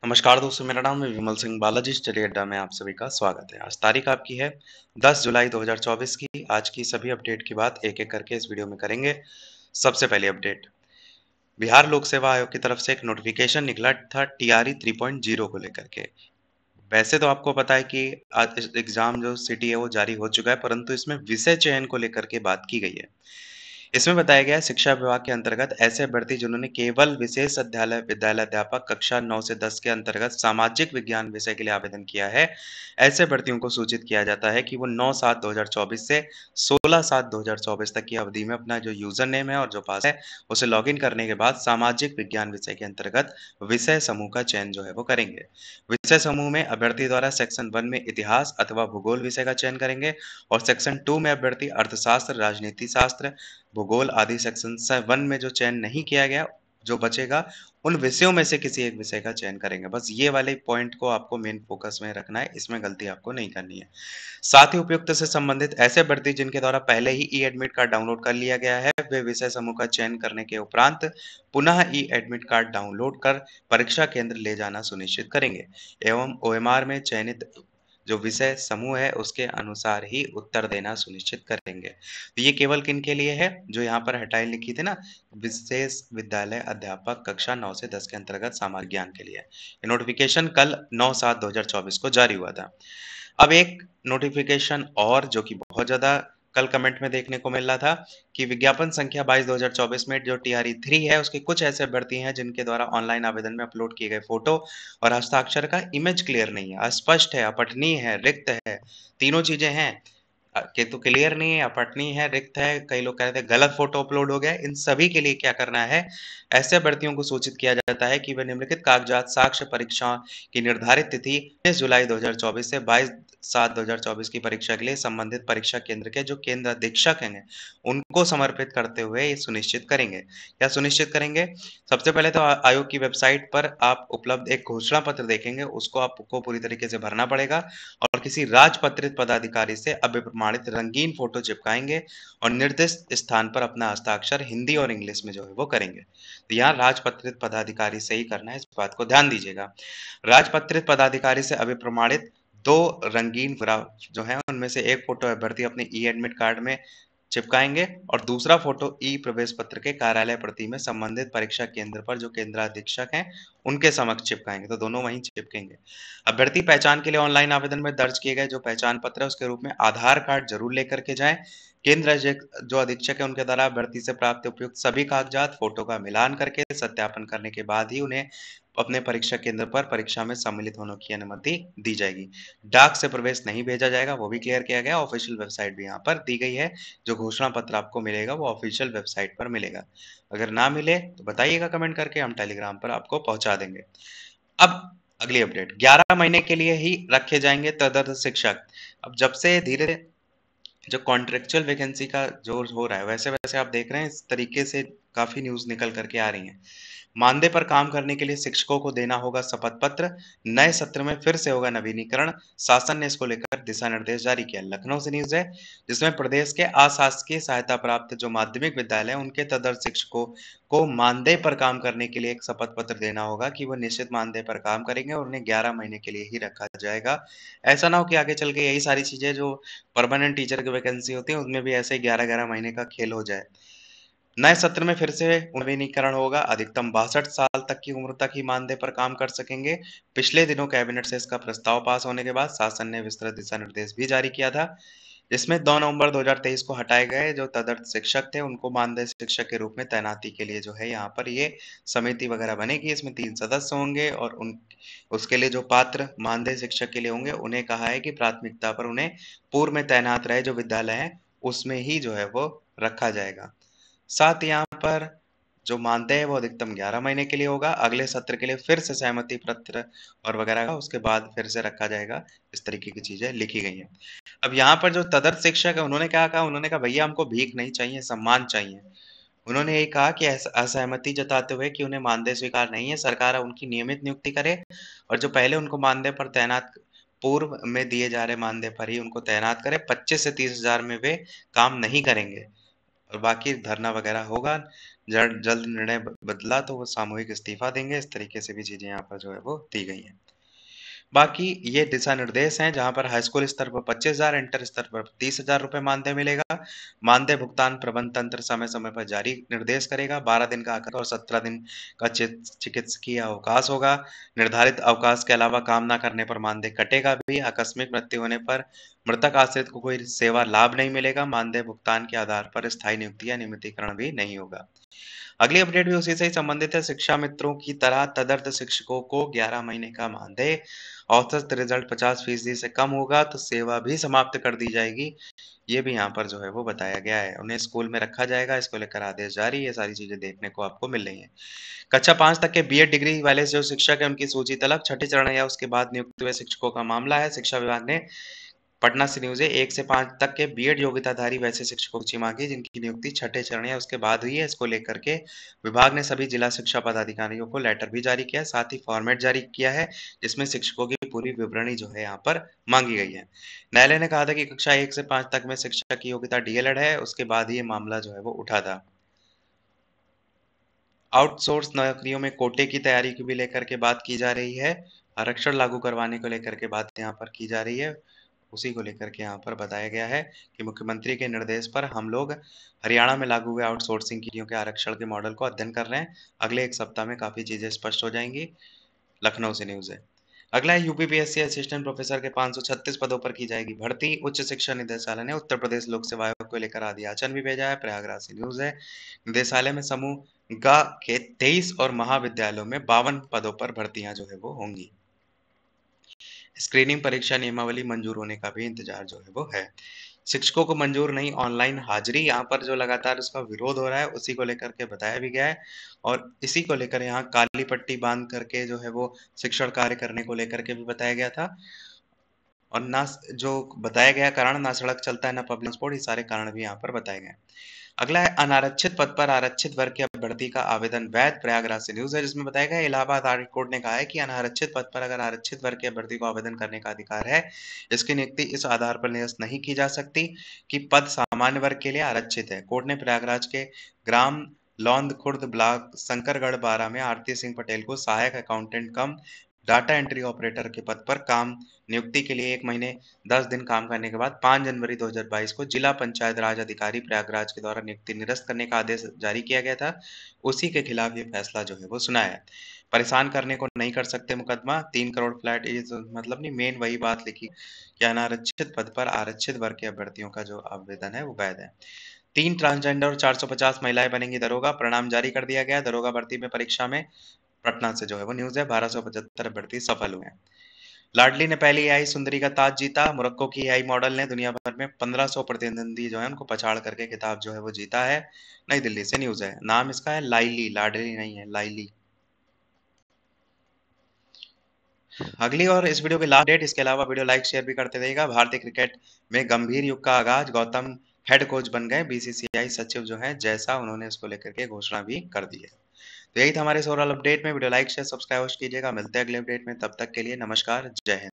नमस्कार दोस्तों, मेरा नाम है विमल सिंह बालाजी। स्टडी अड्डा में आप सभी का स्वागत है। आज तारीख आपकी है 10 जुलाई 2024 की। आज की सभी अपडेट की बात एक-एक करके इस वीडियो में करेंगे। सबसे पहली अपडेट, बिहार लोक सेवा आयोग की तरफ से एक नोटिफिकेशन निकला था टीआरई 3.0 को लेकर के। वैसे तो आपको पता है कि आज इस एग्जाम जो सिटी है वो जारी हो चुका है, परंतु इसमें विषय चयन को लेकर के बात की गई है। इसमें बताया गया है शिक्षा विभाग के अंतर्गत ऐसे अभ्यर्थी जिन्होंने केवल विशेष अध्यालय विद्यालय अध्यापक कक्षा 9 से 10 के अंतर्गत सामाजिक विज्ञान विषय के लिए आवेदन किया है, ऐसे अभ्यर्थियों को सूचित किया जाता है कि वो 9/7/2024 से 16/7/2024 तक की अवधि में अपना जो यूजर नेम है और जो पास है उसे लॉगिन करने के बाद सामाजिक विज्ञान विषय के अंतर्गत विषय समूह का चयन जो है वो करेंगे। विषय समूह में अभ्यर्थी द्वारा सेक्शन 1 में इतिहास अथवा भूगोल विषय का चयन करेंगे और सेक्शन 2 में अभ्यर्थी अर्थशास्त्र, राजनीति शास्त्र, भूगोल आदि सेक्शन 1 में जो चयन नहीं किया गया, जो बचेगा, उन विषयों में से किसी एक विषय का चयन करेंगे। बस ये वाले पॉइंट को आपको मेन फोकस में रखना है, इसमें गलती आपको नहीं करनी है। साथ ही उपयुक्त से संबंधित ऐसे अभ्यर्थी जिनके द्वारा पहले ही ई-एडमिट कार्ड डाउनलोड कर लिया गया है, वे विषय समूह का चयन करने के उपरांत पुनः ई-एडमिट कार्ड डाउनलोड कर परीक्षा केंद्र ले जाना सुनिश्चित करेंगे एवं ओएमआर में चयनित जो विषय समूह है उसके अनुसार ही उत्तर देना सुनिश्चित करेंगे। तो ये केवल किन के लिए है? जो यहाँ पर हेडलाइन लिखी थी ना, विशेष विद्यालय अध्यापक कक्षा 9 से 10 के अंतर्गत सामाजिक ज्ञान के लिए। ये नोटिफिकेशन कल 9/7/2024 को जारी हुआ था। अब एक नोटिफिकेशन और जो कि बहुत ज़्यादा कल कमेंट में देखने को मिल रहा था कि विज्ञापन संख्या 22/2024 में जो टीआरई 3 है, उसके कुछ ऐसे अभ्यर्थी हैं जिनके द्वारा ऑनलाइन आवेदन में अपलोड किए गए फोटो और हस्ताक्षर का इमेज क्लियर नहीं है, अस्पष्ट है, अपठनीय है, रिक्त है, तीनों चीज़ें हैं। कि तो क्लियर नहीं है, अपठनीय है, रिक्त है, कई लोग कह रहे थे गलत फोटो अपलोड हो गया है। इन सभी के लिए क्या करना है, ऐसे अभ्यर्थियों को सूचित किया जाता है कि वे निम्नलिखित कागजात साक्ष्य परीक्षा की निर्धारित तिथि 19 जुलाई 2024 से 22/7/2024 की परीक्षा के लिए संबंधित परीक्षा केंद्र के जो केंद्र अधीक्षक हैं, उनको समर्पित करते हुए ये सुनिश्चित करेंगे। क्या सुनिश्चित करेंगे? सबसे पहले तो आयोग की वेबसाइट पर आप उपलब्ध एक घोषणा पत्र देखेंगे, उसको आपको पूरी तरीके से भरना पड़ेगा और किसी राजपत्रित पदाधिकारी से अभिप्रमाणित रंगीन फोटो चिपकाएँगे और निर्दिष्ट स्थान पर अपना हस्ताक्षर हिंदी और इंग्लिश में जो है वो करेंगे। तो यहाँ राजपत्रित पदाधिकारी से ही करना है, इस बात को ध्यान दीजिएगा। राजपत्रित पदाधिकारी से अभिप्रमाणित 2 रंगीन ग्राफ जो हैं, उनमें से एक फोटो अभ्यर्थी अपने ई-एडमिट कार्ड में चिपकाएँगे और दूसरा फोटो ई-प्रवेश पत्र के कार्यालय प्रति में संबंधित परीक्षा केंद्र पर जो केंद्राधीक्षक हैं, उनके समक्ष चिपकाएँगे, तो दोनों वहीं चिपकेंगे। अभ्यर्थी पहचान के लिए ऑनलाइन आवेदन में दर्ज किए गए जो पहचान पत्र है, उसके रूप में आधार कार्ड ज़रूर लेकर के जाएँ। केंद्र जो अधीक्षक है, उनके द्वारा अभ्यर्थी से प्राप्त उपयुक्त सभी कागजात, फोटो का मिलान करके सत्यापन करने के बाद ही उन्हें अपने परीक्षा केंद्र पर परीक्षा में सम्मिलित होने की अनुमति दी जाएगी। डाक से प्रवेश नहीं भेजा जाएगा, वो भी क्लियर किया गया। ऑफिशियल वेबसाइट भी यहाँ पर दी गई है। जो घोषणा पत्र आपको मिलेगा, वो ऑफिशियल वेबसाइट पर मिलेगा। अगर ना मिले, तो बताइएगा कमेंट करके, हम टेलीग्राम पर आपको पहुँचा देंगे। अब अगली अपडेट, 11 महीने के लिए ही रखे जाएँगे तदर्थ शिक्षक। अब जब से धीरे जो कॉन्ट्रेक्चुअल वैकेंसी का जो हो रहा है, वैसे-वैसे आप देख रहे हैं इस तरीके से काफ़ी न्यूज़ निकल कर के आ रही हैं। मानदेय पर काम करने के लिए शिक्षकों को देना होगा शपथ पत्र, नए सत्र में फिर से होगा नवीनीकरण, शासन ने इसको लेकर दिशा निर्देश जारी किया। लखनऊ से न्यूज़ है, जिसमें प्रदेश के अशासकीय सहायता प्राप्त जो माध्यमिक विद्यालय हैं, उनके तदर्थ शिक्षकों को मानदेय पर काम करने के लिए एक शपथ पत्र देना होगा कि वो निश्चित मानदेय पर काम करेंगे और उन्हें 11 महीने के लिए ही रखा जाएगा। ऐसा ना हो कि आगे चल के यही सारी चीज़ें जो परमानेंट टीचर की वैकेंसी होती है, उसमें भी ऐसे ही 11-11 महीने का खेल हो जाए। नए सत्र में फिर से नवीनीकरण होगा, अधिकतम 62 साल तक की उम्र तक ही मानदेय पर काम कर सकेंगे। पिछले दिनों कैबिनेट से इसका प्रस्ताव पास होने के बाद शासन ने विस्तृत दिशा निर्देश भी जारी किया था। इसमें 2 नवंबर 2023 को हटाए गए जो तदर्थ शिक्षक थे, उनको मानदेय शिक्षक के रूप में तैनाती के लिए जो है यहाँ पर ये समिति वगैरह बनेगी। इसमें 3 सदस्य होंगे और उन उसके लिए जो पात्र मानदेय शिक्षक के लिए होंगे, उन्हें कहा है कि प्राथमिकता पर उन्हें पूर्व में तैनात रहे जो विद्यालय हैं, उसमें ही जो है वो रखा जाएगा। साथ ही यहाँ पर जो मानदेय है वो अधिकतम 11 महीने के लिए होगा। अगले सत्र के लिए फिर से सहमति पत्र और वगैरह का उसके बाद फिर से रखा जाएगा। इस तरीके की चीज़ें लिखी गई हैं। अब यहाँ पर जो तदर्थ शिक्षक है उन्होंने क्या कहा? उन्होंने कहा भैया हमको भीख नहीं चाहिए, सम्मान चाहिए। उन्होंने यही कहा कि असहमति जताते हुए कि उन्हें मानदेय स्वीकार नहीं है, सरकार अब उनकी नियमित नियुक्ति करे और जो पहले उनको मानदेय पर तैनात पूर्व में दिए जा रहे मानदेय पर ही उनको तैनात करे। 25 से 30 हज़ार में वे काम नहीं करेंगे। और बाकी धरना वगैरह होगा। जल्द निर्णय बदला तो वो सामूहिक इस्तीफा देंगे। इस तरीके से भी चीजें यहाँ पर जो है वो दी गई हैं। बाकी ये दिशा निर्देश हैं जहाँ पर हाई स्कूल स्तर पर 25,000, इंटर स्तर पर 30,000 रुपए मानदेय मिलेगा। मानदेय भुगतान प्रबंध तंत्र समय समय पर जारी निर्देश करेगा। 12 दिन का आकस्मिक और 17 दिन का चिकित्सकीय अवकाश होगा। निर्धारित अवकाश के अलावा काम न करने पर मानदेय कटेगा भी। आकस्मिक मृत्यु होने पर मृतक आश्रित को कोई सेवा लाभ नहीं मिलेगा। मानदेय भुगतान के आधार पर स्थायी नियुक्ति या नियमितीकरण भी नहीं होगा। अगली अपडेट भी उसी से ही संबंधित है। शिक्षा मित्रों की तरह तदर्थ शिक्षकों को 11 महीने का मानदेय औसत रिजल्ट 50% से कम होगा तो सेवा भी समाप्त कर दी जाएगी। ये भी यहाँ पर जो है वो बताया गया है। उन्हें स्कूल में रखा जाएगा, इसको लेकर आदेश जारी। ये सारी चीजें देखने को आपको मिल रही हैं। कक्षा 5 तक के बीएड डिग्री वाले जो शिक्षक हैं उनकी सूची तलब। छठे चरण या उसके बाद नियुक्त हुए शिक्षकों का मामला है। शिक्षा विभाग ने पटना से न्यूज़ है 1 से 5 तक के बीएड योग्यताधारी वैसे शिक्षकों की सूची मांगी जिनकी नियुक्ति छठे चरण या उसके बाद हुई है। इसको लेकर के विभाग ने सभी जिला शिक्षा पदाधिकारियों को लेटर भी जारी किया है, साथ ही फॉर्मेट जारी किया है जिसमें शिक्षकों की पूरी विवरणी जो है यहाँ पर मांगी गई है। न्यायालय ने कहा था कि कक्षा 1 से 5 तक में शिक्षक की योग्यता डीएलएड है, उसके बाद ही ये मामला जो है वो उठा था। आउटसोर्स नौकरियों में कोटे की तैयारी को भी लेकर के बात की जा रही है। आरक्षण लागू करवाने को लेकर के बात यहाँ पर की जा रही है। उसी को लेकर के यहाँ पर बताया गया है कि मुख्यमंत्री के निर्देश पर हम लोग हरियाणा में लागू हुए आउटसोर्सिंग के आरक्षण के मॉडल को अध्ययन कर रहे हैं। अगले 1 सप्ताह में काफ़ी चीज़ें स्पष्ट हो जाएँगी। लखनऊ से न्यूज़ है। अगला है यूपीपीएससी असिस्टेंट प्रोफेसर के 536 पदों पर की जाएगी भर्ती। उच्च शिक्षा निदेशालय ने उत्तर प्रदेश लोक सेवा आयोग को लेकर अधियाचन भी भेजा है। प्रयागराज से न्यूज़ है। निदेशालय में समूह ग के 23 और महाविद्यालयों में 52 पदों पर भर्तियां जो है वो होंगी। स्क्रीनिंग परीक्षा नियमावली मंजूर होने का भी इंतजार जो है वो है। शिक्षकों को मंजूर नहीं ऑनलाइन हाजिरी, यहाँ पर जो लगातार उसका विरोध हो रहा है उसी को लेकर के बताया भी गया है और इसी को लेकर यहाँ काली पट्टी बांध करके जो है वो शिक्षण कार्य करने को लेकर के भी बताया गया था और ना जो बताया गया कारण ना सड़क चलता है ना पब्लिक ट्रांसपोर्ट, ये सारे कारण भी यहाँ पर बताए गए हैं। अगला है अनारक्षित पद पर आरक्षित वर्ग की अभ्यर्थी का आवेदन वैध। प्रयागराज से न्यूज़ है जिसमें बताया गया है इलाहाबाद हाई कोर्ट ने कहा है कि अनारक्षित पद पर अगर आरक्षित वर्ग के अभ्यर्थी को आवेदन करने का अधिकार है, इसकी नियुक्ति इस आधार पर निरस्त नहीं की जा सकती कि पद सामान्य वर्ग के लिए आरक्षित है। कोर्ट ने प्रयागराज के ग्राम लौंद खुर्द ब्लॉक शंकरगढ़ बारा में आरती सिंह पटेल को सहायक अकाउंटेंट कम डाटा एंट्री ऑपरेटर के पद पर काम नियुक्ति के लिए 1 महीने 10 दिन काम करने के बाद 5 जनवरी 2022 को जिला पंचायत राज अधिकारी प्रयागराज के द्वारा नियुक्ति निरस्त करने का आदेश जारी किया गया था। उसी के खिलाफ ये फैसला जो है वो सुनाया है। परेशान करने को नहीं कर सकते मुकदमा। 3 करोड़ फ्लैट ये मतलब नहीं, मेन वही बात लिखी कि अनारक्षित पद पर आरक्षित वर्ग के अभ्यर्थियों का जो आवेदन है वो वैध है। 3 ट्रांसजेंडर और 450 महिलाएं बनेंगी दरोगा। परिणाम जारी कर दिया गया। दरोगा भर्ती में परीक्षा में पटना से जो है वो न्यूज़ है 1275 अभ्यर्थी सफल हुए हैं। लाडली ने पहली एआई सुंदरी का ताज जीता। मोरक्को की एआई मॉडल ने दुनिया भर में 1500 प्रतिद्वंदी जो है उनको पछाड़ करके खिताब जो है वो जीता है। नई दिल्ली से न्यूज़ है। नाम इसका है लाइली, लाडली नहीं है, लाइली। अगली और इस वीडियो की लास्ट डेट, इसके अलावा वीडियो लाइक शेयर भी करते रहिएगा। भारतीय क्रिकेट में गंभीर युग का आगाज। गौतम हेड कोच बन गए। बीसीसीआई सचिव जो है जैसा उन्होंने इसको लेकर के घोषणा भी कर दी है। तो यही था हमारे इस ओवरऑल अपडेट में। वीडियो लाइक शेयर सब्सक्राइब कीजिएगा। मिलते हैं अगले अपडेट में, तब तक के लिए नमस्कार, जय हिंद।